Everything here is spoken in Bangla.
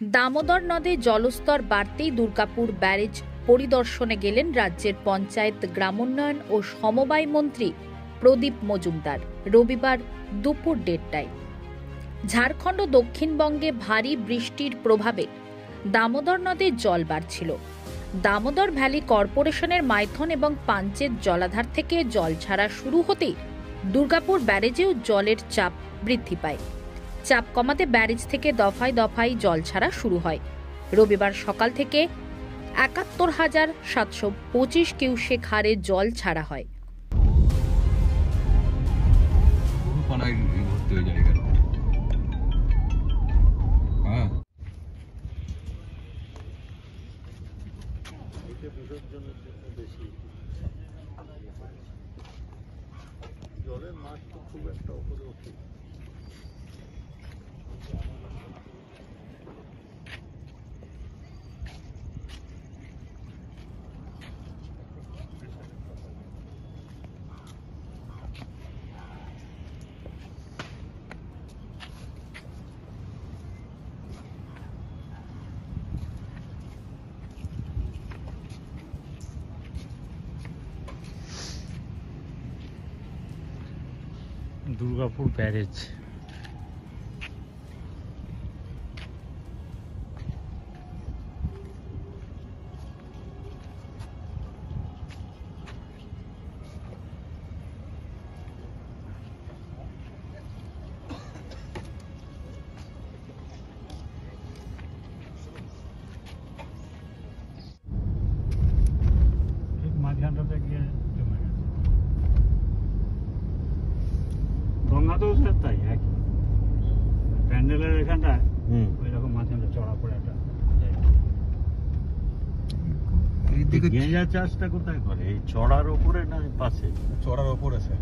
দামোদর নদে জলস্তর বাড়তেই দুর্গাপুর ব্যারেজ পরিদর্শনে গেলেন রাজ্যের পঞ্চায়েত, গ্রামোন্নয়ন ও সমবায় মন্ত্রী প্রদীপ মজুমদার রবিবার দুপুর 1:30টায়। ঝাড়খণ্ড ও দক্ষিণবঙ্গে ভারী বৃষ্টির প্রভাবে দামোদর নদে জল বাড়ছিল। দামোদর ভ্যালি কর্পোরেশনের মাইথন এবং পাঞ্চেত জলাধার থেকে জল ছাড়া শুরু হতেই দুর্গাপুর ব্যারেজেও জলের চাপ বৃদ্ধি পায়। চাপ কমাতে ব্যারেজ থেকে দফায় দফায় জল ছাড়া শুরু হয়। রবিবার সকাল থেকে ৭১,৭২৫ কিউসেক হারে জল ছাড়া হয়। জলের মাছ তো খুব একটা উপরে ওঠে। দুর্গাপুর ব্যারেজ মাঝখানটাতে গিয়ে জমে গেছে। গঙ্গাতেও স্যার তাই একই, প্যান্ডেলের এখানটায় ওই রকম মাঝখানটা চড়া পড়ে একটা এইদিকে গেঁজা চাষটা কোথায় করে? এই চড়ার ওপরে না পাশে? চড়ার ওপরে স্যার।